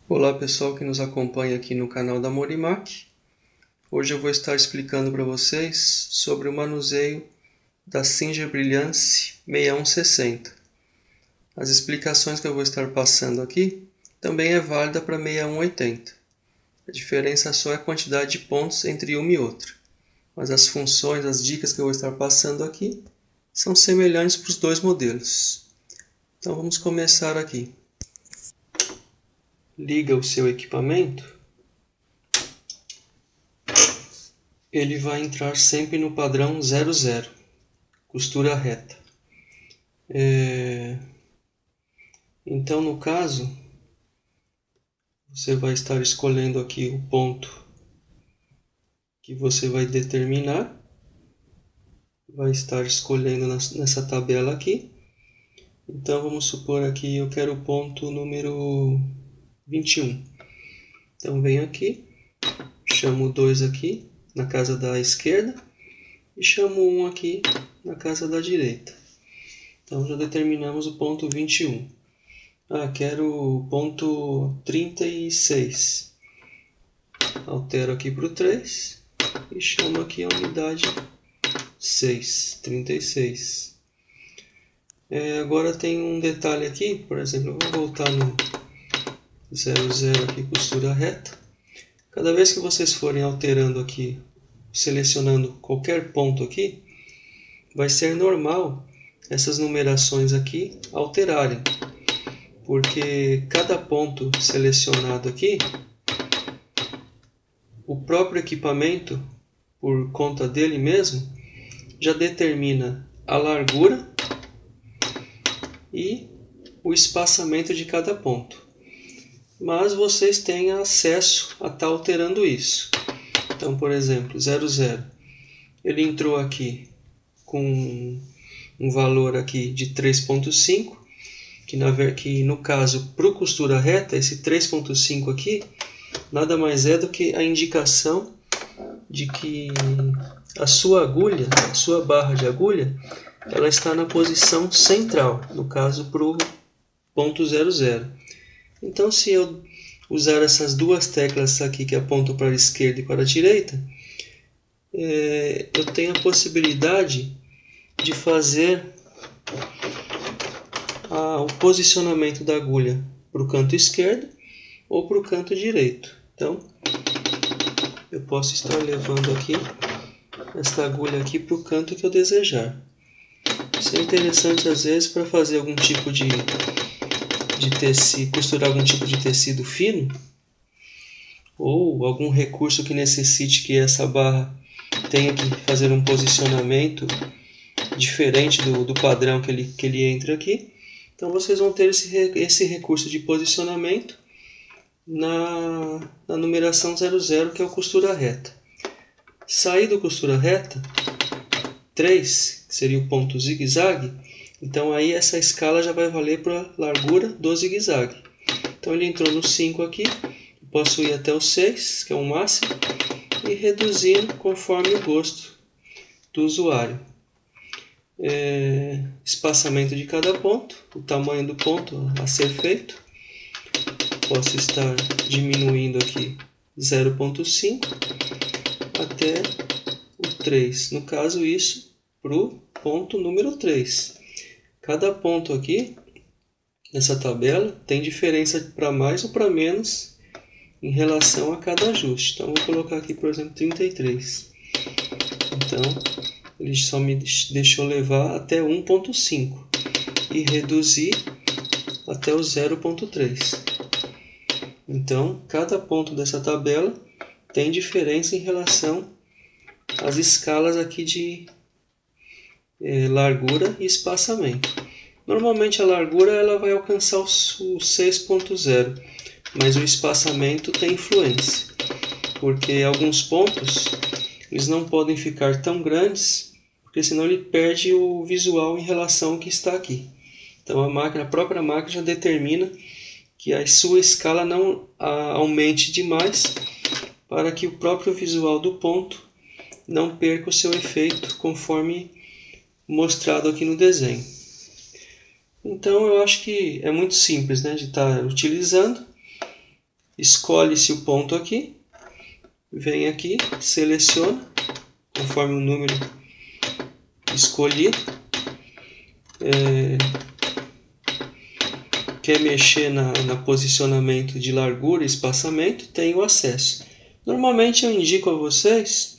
Olá pessoal que nos acompanha aqui no canal da Morimac. Hoje eu vou estar explicando para vocês sobre o manuseio da Singer Brilliance 6160. As explicações que eu vou estar passando aqui também é válida para 6180. A diferença só é a quantidade de pontos entre uma e outra. Mas as funções, as dicas que eu vou estar passando aqui são semelhantes para os dois modelos. Então vamos começar aqui. Liga o seu equipamento, ele vai entrar sempre no padrão 00, costura reta. Então, no caso, você vai estar escolhendo aqui o ponto que você vai determinar, vai estar escolhendo nessa tabela aqui. Então, vamos supor aqui, eu quero o ponto número 21. Então venho aqui, chamo 2 aqui na casa da esquerda e chamo 1 aqui na casa da direita. Então já determinamos o ponto 21. Quero o ponto 36. Altero aqui para o 3 e chamo aqui a unidade 6, 36. Agora tem um detalhe aqui, por exemplo, eu vou voltar no 00 aqui, costura reta. Cada vez que vocês forem alterando aqui, selecionando qualquer ponto aqui, vai ser normal essas numerações aqui alterarem, porque cada ponto selecionado aqui, o próprio equipamento, por conta dele mesmo, já determina a largura e o espaçamento de cada ponto. Mas vocês têm acesso a estar alterando isso. Então, por exemplo, 00. Ele entrou aqui com um valor aqui de 3.5, que no caso, para o costura reta, esse 3.5 aqui, nada mais é do que a indicação de que a sua agulha, a sua barra de agulha, ela está na posição central, no caso, para o ponto 00. Então, se eu usar essas duas teclas aqui que apontam para a esquerda e para a direita, eu tenho a possibilidade de fazer o posicionamento da agulha para o canto esquerdo ou para o canto direito. Então, eu posso estar levando aqui esta agulha aqui para o canto que eu desejar. Isso é interessante às vezes para fazer algum tipo de tecido, costurar algum tipo de tecido fino, ou algum recurso que necessite que essa barra tenha que fazer um posicionamento diferente do padrão que ele entra aqui. Então vocês vão ter esse recurso de posicionamento na numeração 00, que é o costura reta. Sair do costura reta, 3, que seria o ponto zigue-zague, então aí essa escala já vai valer para a largura do zigue-zague. Então ele entrou no 5 aqui, eu posso ir até o 6, que é o máximo, e reduzindo conforme o gosto do usuário. Espaçamento de cada ponto, o tamanho do ponto a ser feito. Posso estar diminuindo aqui 0.5 até o 3. No caso, isso para o ponto número 3. Cada ponto aqui, nessa tabela, tem diferença para mais ou para menos em relação a cada ajuste. Então, vou colocar aqui, por exemplo, 33. Então, ele só me deixou levar até 1.5 e reduzir até o 0.3. Então, cada ponto dessa tabela tem diferença em relação às escalas aqui de largura e espaçamento. Normalmente a largura ela vai alcançar o 6.0, mas o espaçamento tem influência, porque alguns pontos eles não podem ficar tão grandes, porque senão ele perde o visual em relação ao que está aqui. Então a própria máquina já determina que a sua escala não aumente demais, para que o próprio visual do ponto não perca o seu efeito conforme mostrado aqui no desenho. Então eu acho que é muito simples, né, de estar utilizando. escolhe-se o ponto aqui, vem aqui, seleciona, conforme o número escolhido. Quer mexer na posicionamento de largura e espaçamento, tem o acesso. Normalmente eu indico a vocês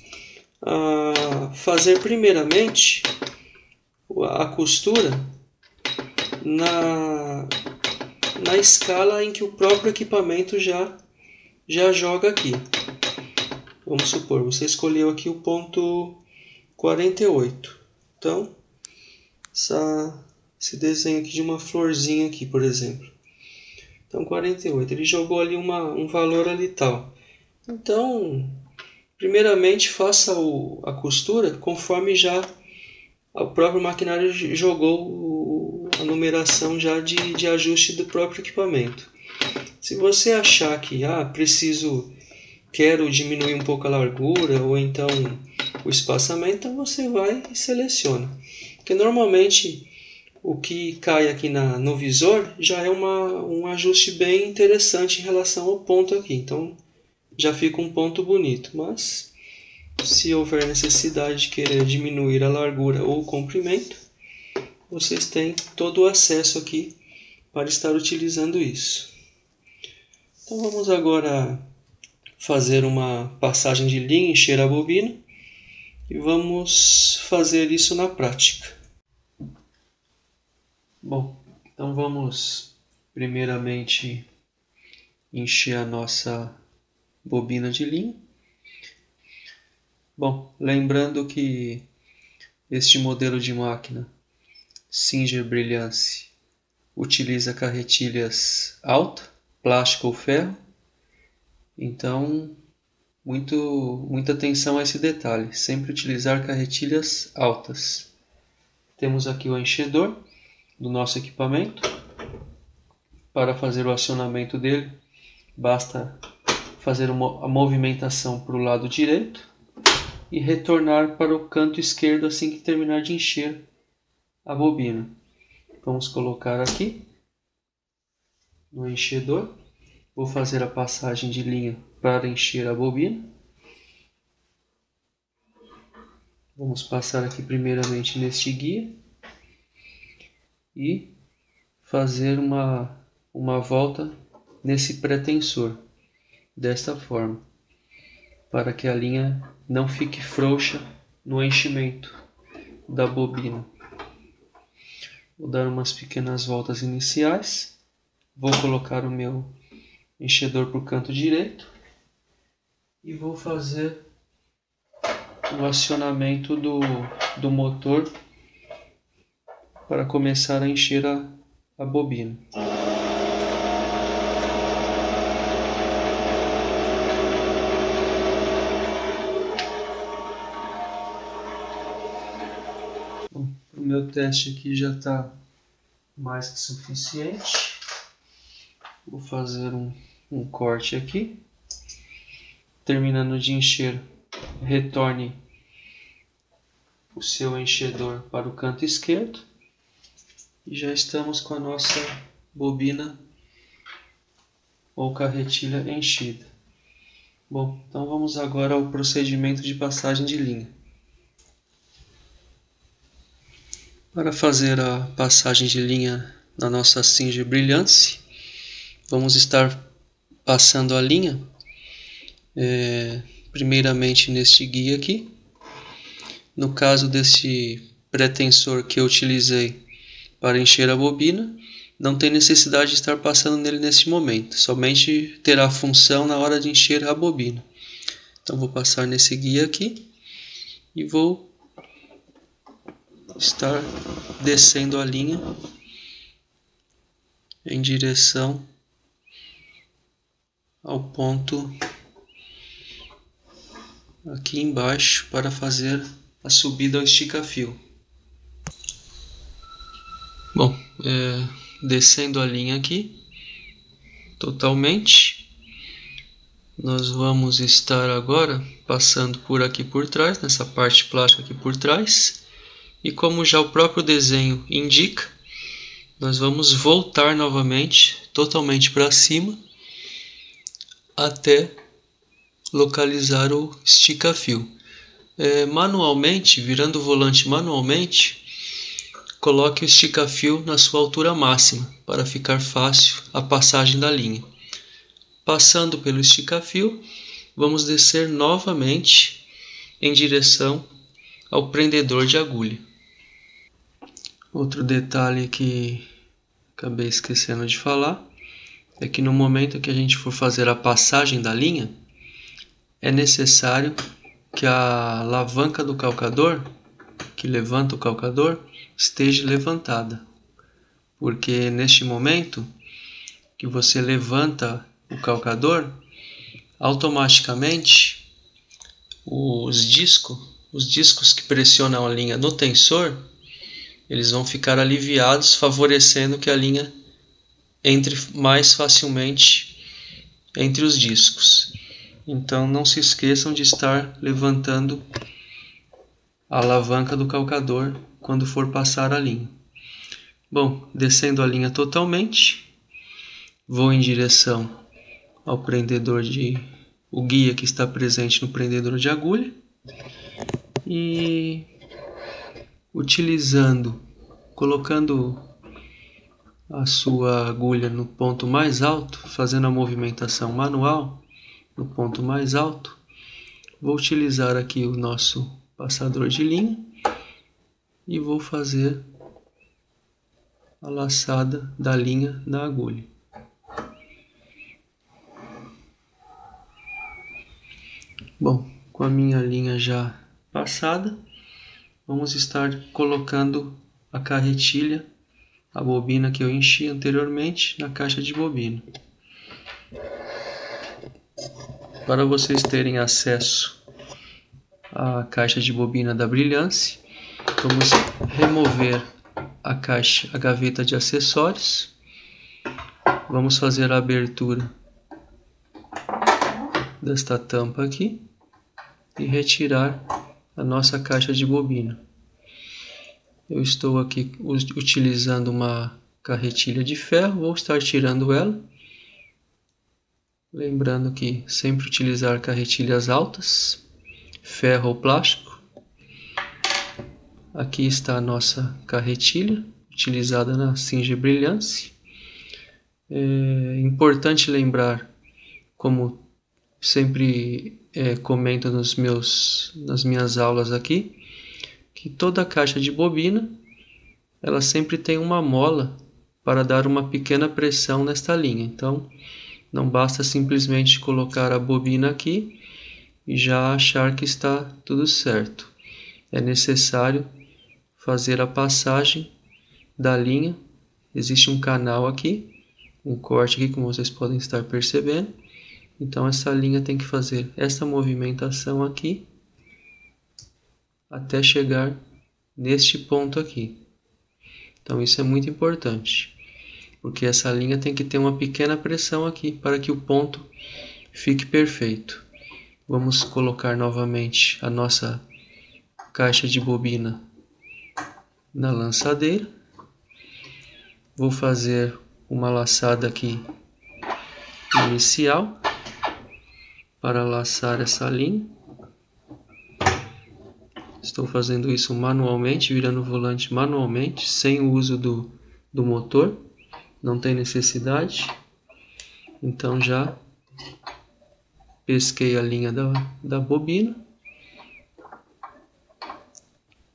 a fazer primeiramente a costura na escala em que o próprio equipamento já joga aqui. Vamos supor, você escolheu aqui o ponto 48. Então, esse desenho aqui de uma florzinha aqui, por exemplo. Então, 48. Ele jogou ali um valor ali tal. Então, primeiramente faça a costura conforme já o próprio maquinário jogou a numeração já de ajuste do próprio equipamento. Se você achar que quero diminuir um pouco a largura ou então o espaçamento, você vai e seleciona. Porque normalmente o que cai aqui no visor já é um ajuste bem interessante em relação ao ponto aqui. Então já fica um ponto bonito. Mas se houver necessidade de querer diminuir a largura ou o comprimento, vocês têm todo o acesso aqui para estar utilizando isso. Então vamos agora fazer uma passagem de linha, encher a bobina e vamos fazer isso na prática. Bom, então vamos primeiramente encher a nossa bobina de linha. Bom, lembrando que este modelo de máquina Singer Brilliance utiliza carretilhas alta, plástico ou ferro. Então, muita atenção a esse detalhe, sempre utilizar carretilhas altas. Temos aqui o enchedor do nosso equipamento. Para fazer o acionamento dele, basta fazer a movimentação para o lado direito e retornar para o canto esquerdo assim que terminar de encher a bobina. Vamos colocar aqui no enchedor. Vou fazer a passagem de linha para encher a bobina. Vamos passar aqui primeiramente neste guia e fazer uma volta nesse pretensor, desta forma, para que a linha não fique frouxa no enchimento da bobina. Vou dar umas pequenas voltas iniciais, vou colocar o meu enchedor para o canto direito e vou fazer o acionamento do motor para começar a encher a bobina. Bom, o meu teste aqui já está mais que suficiente. Vou fazer um corte aqui. Terminando de encher, retorne o seu enchedor para o canto esquerdo. E já estamos com a nossa bobina ou carretilha enchida. Bom, então vamos agora ao procedimento de passagem de linha. Para fazer a passagem de linha na nossa Singer Brilliance, vamos estar passando a linha primeiramente neste guia aqui. No caso desse pretensor que eu utilizei para encher a bobina, não tem necessidade de estar passando nele neste momento, somente terá função na hora de encher a bobina. Então vou passar nesse guia aqui e vou estar descendo a linha em direção ao ponto aqui embaixo para fazer a subida ao estica-fio. Bom, descendo a linha aqui totalmente, nós vamos estar agora passando por aqui por trás, nessa parte plástica aqui por trás, e como já o próprio desenho indica, nós vamos voltar novamente totalmente para cima até localizar o estica-fio. Manualmente, virando o volante manualmente, coloque o estica-fio na sua altura máxima para ficar fácil a passagem da linha. Passando pelo estica-fio, vamos descer novamente em direção ao prendedor de agulha. Outro detalhe que acabei esquecendo de falar é que no momento que a gente for fazer a passagem da linha, é necessário que a alavanca do calcador, que levanta o calcador, esteja levantada. Porque neste momento que você levanta o calcador, automaticamente os discos que pressionam a linha no tensor, eles vão ficar aliviados, favorecendo que a linha entre mais facilmente entre os discos. Então não se esqueçam de estar levantando a alavanca do calcador quando for passar a linha. Bom, descendo a linha totalmente, vou em direção ao prendedor o guia que está presente no prendedor de agulha e colocando a sua agulha no ponto mais alto, fazendo a movimentação manual no ponto mais alto, vou utilizar aqui o nosso passador de linha e vou fazer a laçada da linha na agulha. Bom, com a minha linha já passada, vamos estar colocando a carretilha, a bobina que eu enchi anteriormente, na caixa de bobina. Para vocês terem acesso à caixa de bobina da Brilhance, vamos remover a gaveta de acessórios. Vamos fazer a abertura desta tampa aqui e retirar a nossa caixa de bobina. Eu estou aqui utilizando uma carretilha de ferro, vou estar tirando ela. Lembrando que sempre utilizar carretilhas altas, ferro ou plástico. Aqui está a nossa carretilha, utilizada na Singer Brilhance. É importante lembrar, como sempre comento nas minhas aulas aqui, que toda caixa de bobina, ela sempre tem uma mola para dar uma pequena pressão nesta linha. Então, não basta simplesmente colocar a bobina aqui e já achar que está tudo certo. É necessário fazer a passagem da linha. Existe um canal aqui, um corte aqui, como vocês podem estar percebendo. Então essa linha tem que fazer essa movimentação aqui até chegar neste ponto aqui. Então isso é muito importante, porque essa linha tem que ter uma pequena pressão aqui para que o ponto fique perfeito. Vamos colocar novamente a nossa caixa de bobina na lançadeira. Vou fazer uma laçada aqui inicial para laçar essa linha. Estou fazendo isso manualmente, virando o volante manualmente, sem o uso do motor. Não tem necessidade. Então já pesquei a linha da bobina.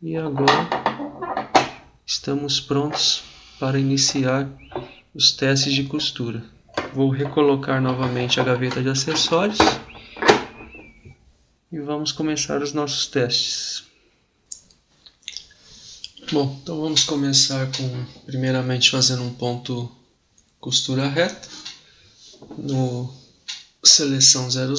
E agora estamos prontos para iniciar os testes de costura. Vou recolocar novamente a gaveta de acessórios e vamos começar os nossos testes. Bom, então vamos começar primeiramente fazendo um ponto costura reta no seleção 00.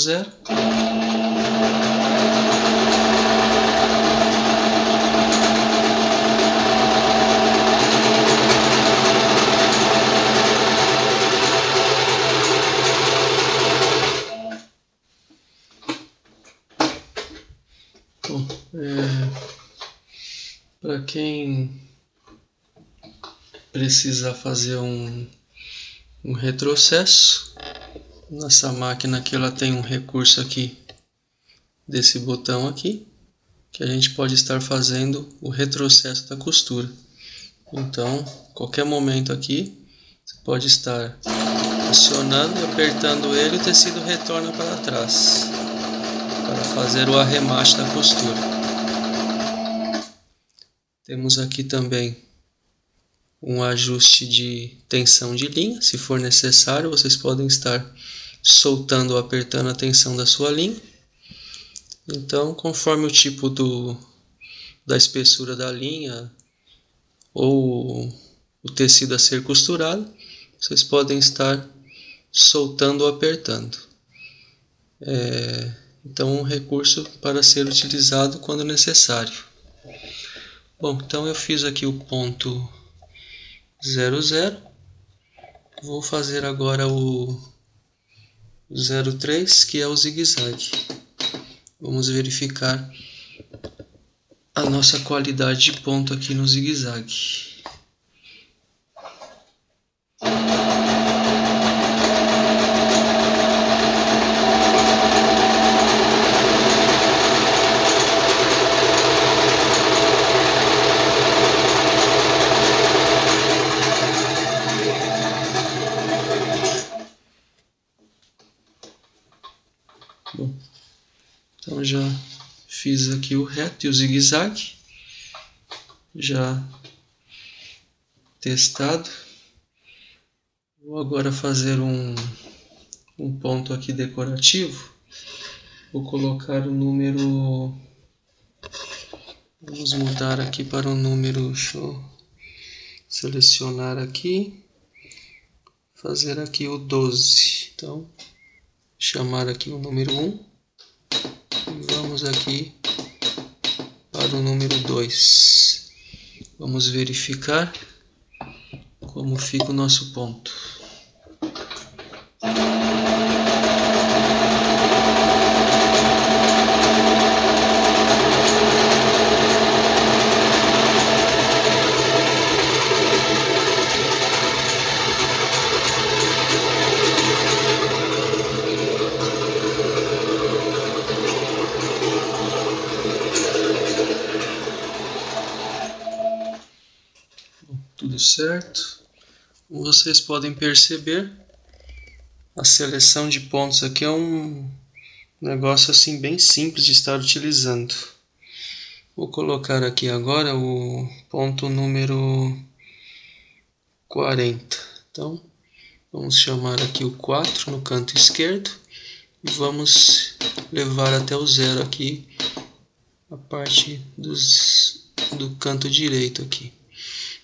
Para quem precisa fazer um retrocesso, Nossa máquina aqui, ela tem um recurso aqui desse botão aqui, que a gente pode estar fazendo o retrocesso da costura. Então, qualquer momento aqui, você pode estar acionando e apertando ele, o tecido retorna para trás, para fazer o arremate da costura. Temos aqui também um ajuste de tensão de linha. Se for necessário, vocês podem estar soltando ou apertando a tensão da sua linha. Então, conforme o tipo da espessura da linha ou o tecido a ser costurado, vocês podem estar soltando ou apertando. Então, um recurso para ser utilizado quando necessário. Bom, então eu fiz aqui o ponto 00. Vou fazer agora o 03, que é o zigue-zague. Vamos verificar a nossa qualidade de ponto aqui no zigue-zague. Bom, então já fiz aqui o reto e o zigue-zague, já testado. Vou agora fazer um ponto aqui decorativo. Vou colocar o número, vamos mudar aqui para o número, deixa eu selecionar aqui, fazer aqui o 12. Então, chamar aqui o número 1 e vamos aqui para o número 2. Vamos verificar como fica o nosso ponto. Tudo certo. Como vocês podem perceber, a seleção de pontos aqui é um negócio assim bem simples de estar utilizando. Vou colocar aqui agora o ponto número 40. Então, vamos chamar aqui o 4 no canto esquerdo e vamos levar até o 0 aqui, a parte do canto direito aqui.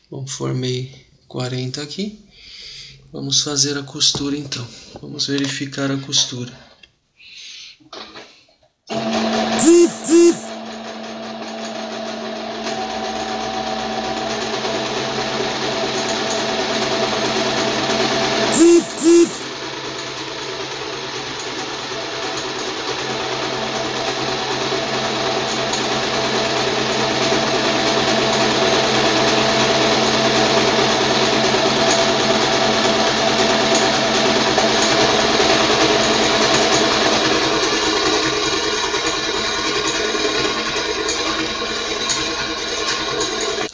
Bom, formei 40 aqui. Vamos fazer a costura então. Vamos verificar a costura.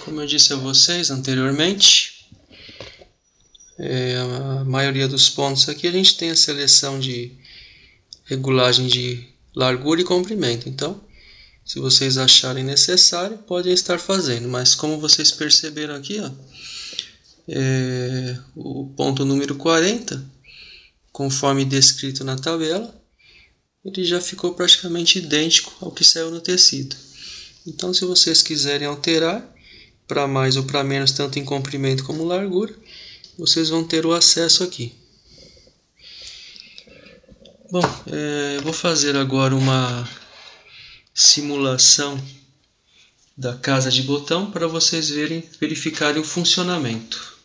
Como eu disse a vocês anteriormente, a maioria dos pontos aqui a gente tem a seleção de regulagem de largura e comprimento. Então, se vocês acharem necessário, podem estar fazendo. Mas como vocês perceberam aqui, ó, o ponto número 40, conforme descrito na tabela, ele já ficou praticamente idêntico ao que saiu no tecido. Então, se vocês quiserem alterar para mais ou para menos, tanto em comprimento como largura, vocês vão ter o acesso aqui. Bom, vou fazer agora uma simulação da casa de botão para vocês verificarem o funcionamento.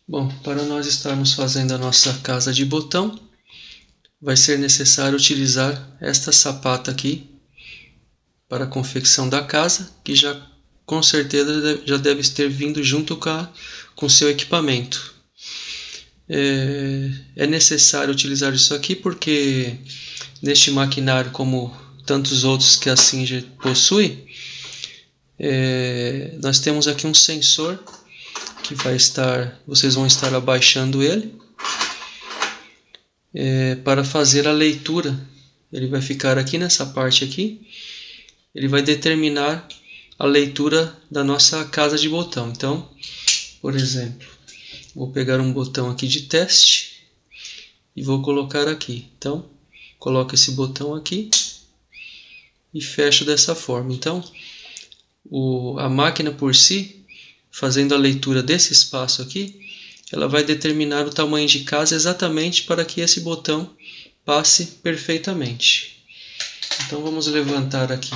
Bom, para nós estarmos fazendo a nossa casa de botão, vai ser necessário utilizar esta sapata aqui para a confecção da casa, que já com certeza já deve ter vindo junto com seu equipamento. É necessário utilizar isso aqui porque neste maquinário, como tantos outros que a Singer possui, nós temos aqui um sensor que vocês vão estar abaixando ele para fazer a leitura. Ele vai ficar aqui nessa parte aqui, ele vai determinar a leitura da nossa casa de botão. Então, por exemplo, vou pegar um botão aqui de teste e vou colocar aqui. Então, coloco esse botão aqui e fecho dessa forma. Então, a máquina por si, fazendo a leitura desse espaço aqui, ela vai determinar o tamanho de casa exatamente para que esse botão passe perfeitamente. Então vamos levantar aqui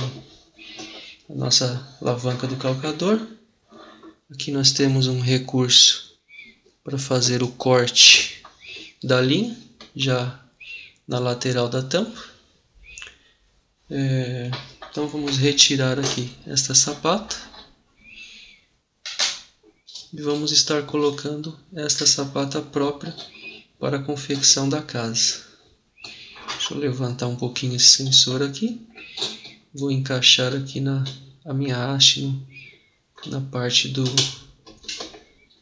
a nossa alavanca do calcador. Aqui nós temos um recurso para fazer o corte da linha, já na lateral da tampa. Então vamos retirar aqui esta sapata e vamos estar colocando esta sapata própria para a confecção da casa. Deixa eu levantar um pouquinho esse sensor aqui. Vou encaixar aqui a minha haste na parte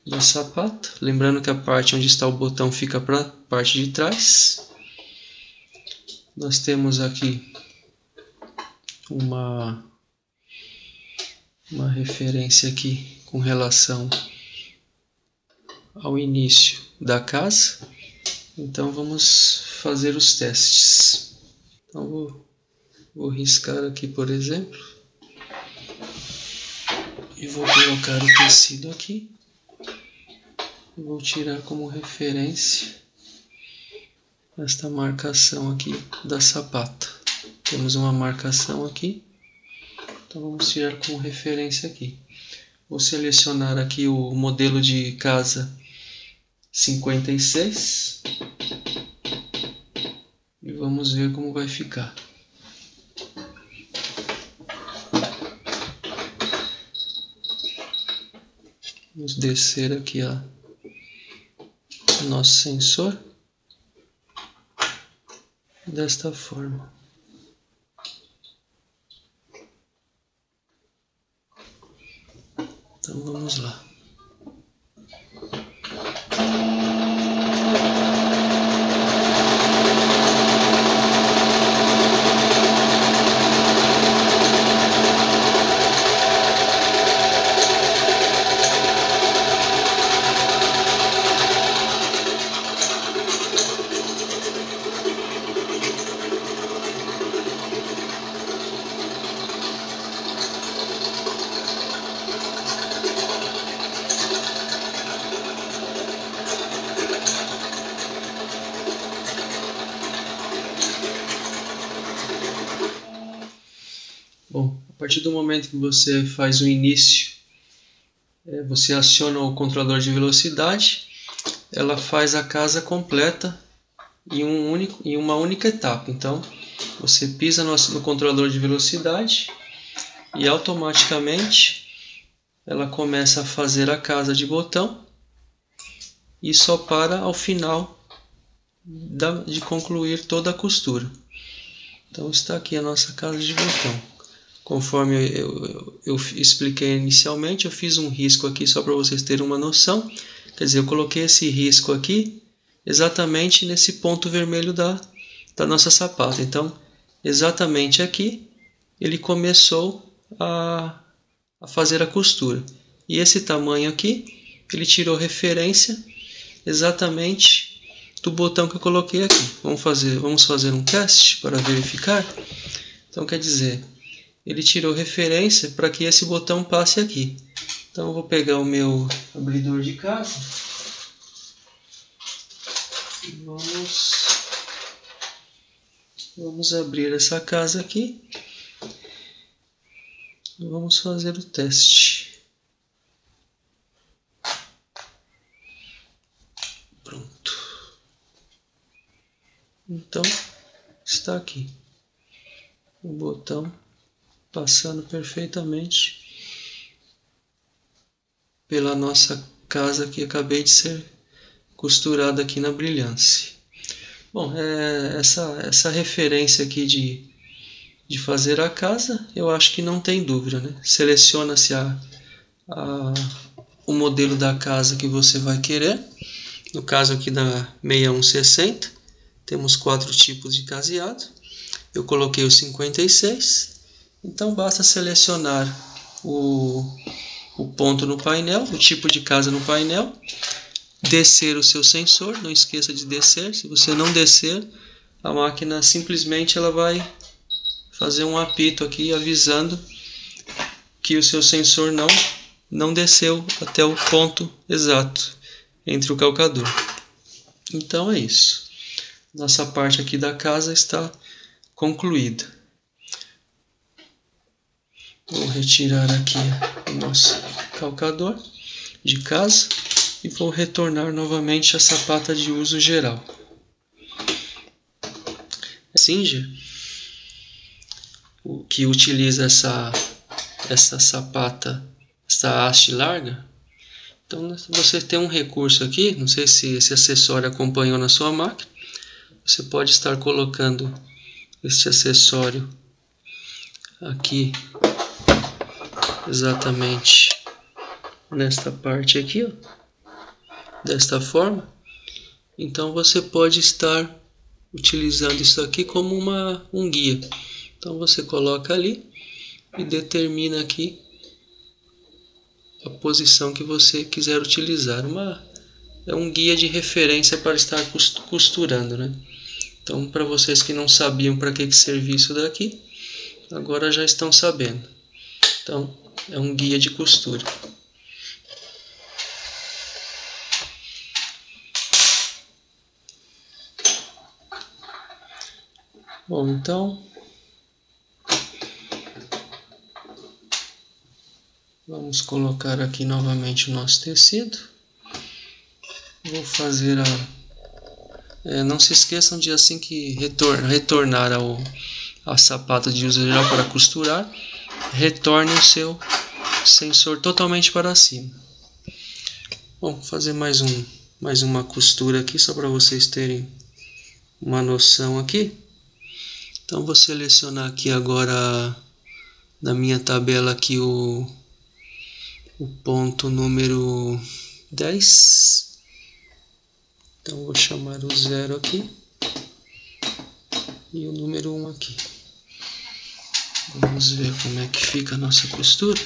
da sapata. Lembrando que a parte onde está o botão fica para a parte de trás. Nós temos aqui uma referência aqui com relação ao início da casa. Então vamos fazer os testes. Então vou riscar aqui, por exemplo, e vou colocar o tecido aqui. Vou tirar como referência esta marcação aqui da sapata. Temos uma marcação aqui, então vamos tirar como referência aqui. Vou selecionar aqui o modelo de casa 56 e vamos ver como vai ficar. Vamos descer aqui o nosso sensor desta forma. Então vamos lá. Bom, a partir do momento que você faz o início, você aciona o controlador de velocidade, ela faz a casa completa em uma única etapa. Então, você pisa no controlador de velocidade e automaticamente ela começa a fazer a casa de botão e só para ao final de concluir toda a costura. Então está aqui a nossa casa de botão. Conforme eu expliquei inicialmente, eu fiz um risco aqui só para vocês terem uma noção. Quer dizer, eu coloquei esse risco aqui exatamente nesse ponto vermelho da nossa sapata. Então, exatamente aqui, ele começou a fazer a costura. E esse tamanho aqui, ele tirou referência exatamente do botão que eu coloquei aqui. Vamos fazer um teste para verificar. Então, quer dizer, ele tirou referência para que esse botão passe aqui. Então eu vou pegar o meu abridor de casa e vamos abrir essa casa aqui e vamos fazer o teste. Pronto. Então está aqui o botão passando perfeitamente pela nossa casa que acabei de costurado aqui na brilhância. Bom, essa referência aqui de fazer a casa, eu acho que não tem dúvida, né? Seleciona-se o modelo da casa que você vai querer. No caso aqui da 6160, temos 4 tipos de caseado. Eu coloquei o 56, então basta selecionar o ponto no painel, o tipo de casa no painel, descer o seu sensor, não esqueça de descer. Se você não descer, a máquina simplesmente ela vai fazer um apito aqui avisando que o seu sensor não desceu até o ponto exato entre o calcador. Então é isso. Nossa parte aqui da casa está concluída. Vou retirar aqui o nosso calcador de casa e vou retornar novamente a sapata de uso geral. A Singer, o que utiliza essa sapata, essa haste larga. Então você tem um recurso aqui, não sei se esse acessório acompanhou na sua máquina. Você pode estar colocando este acessório aqui exatamente nesta parte aqui, ó, desta forma. Então você pode estar utilizando isso aqui como um guia. Então você coloca ali e determina aqui a posição que você quiser utilizar. É um guia de referência para estar costurando, né? Então, para vocês que não sabiam para que servia isso daqui, agora já estão sabendo. Então, é um guia de costura. Bom, então vamos colocar aqui novamente o nosso tecido. Vou fazer não se esqueçam de, assim que retornar a sapata de uso geral para costurar, retorne o seu sensor totalmente para cima. Bom, vou fazer mais uma costura aqui só para vocês terem uma noção aqui. Então vou selecionar aqui agora na minha tabela aqui o ponto número 10. Então vou chamar o 0 aqui e o número 1 aqui. Vamos ver como é que fica a nossa costura.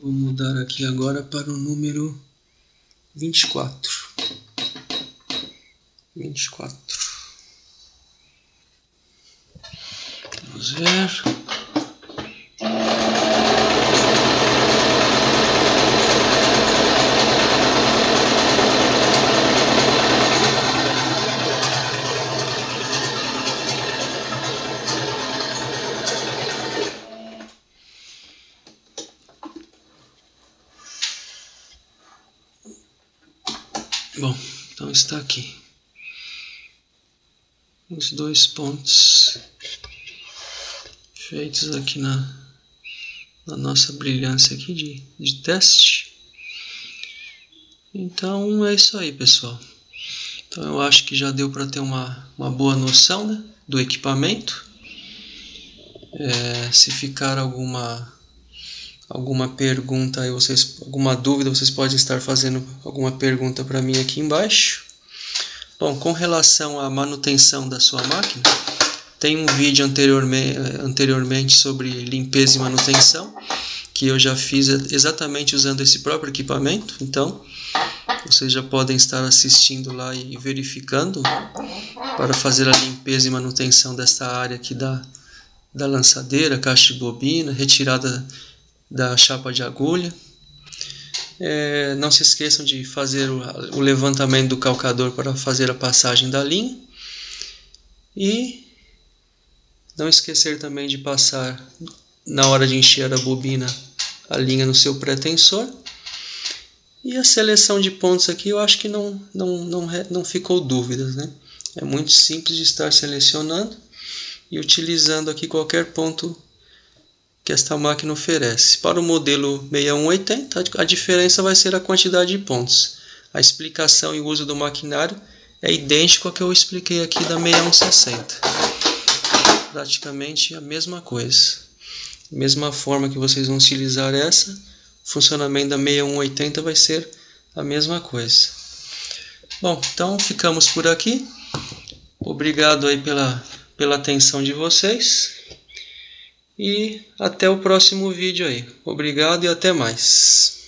Vou mudar aqui agora para o número 24. 24. Vamos ver. Bom, então está aqui os 2 pontos feitos aqui na nossa brilhância aqui de teste. Então é isso aí, pessoal. Então eu acho que já deu para ter uma boa noção, né, do equipamento. Se ficar alguma pergunta aí, alguma dúvida, vocês podem estar fazendo alguma pergunta para mim aqui embaixo. Bom, com relação à manutenção da sua máquina, tem um vídeo anteriormente sobre limpeza e manutenção, que eu já fiz exatamente usando esse próprio equipamento. Então, vocês já podem estar assistindo lá e verificando para fazer a limpeza e manutenção desta área aqui da lançadeira, caixa de bobina, retirada da chapa de agulha. Não se esqueçam de fazer o levantamento do calcador para fazer a passagem da linha. E não esquecer também de passar na hora de encher a bobina, alinha no seu pré-tensor. E a seleção de pontos aqui eu acho que não ficou dúvidas, né? É muito simples de estar selecionando e utilizando aqui qualquer ponto que esta máquina oferece. Para o modelo 6180, a diferença vai ser a quantidade de pontos. A explicação e o uso do maquinário é idêntico ao que eu expliquei aqui da 6160. Praticamente a mesma coisa. Mesma forma que vocês vão utilizar essa, o funcionamento da 6180 vai ser a mesma coisa. Bom, então ficamos por aqui. Obrigado aí pela atenção de vocês. E até o próximo vídeo aí. Obrigado e até mais.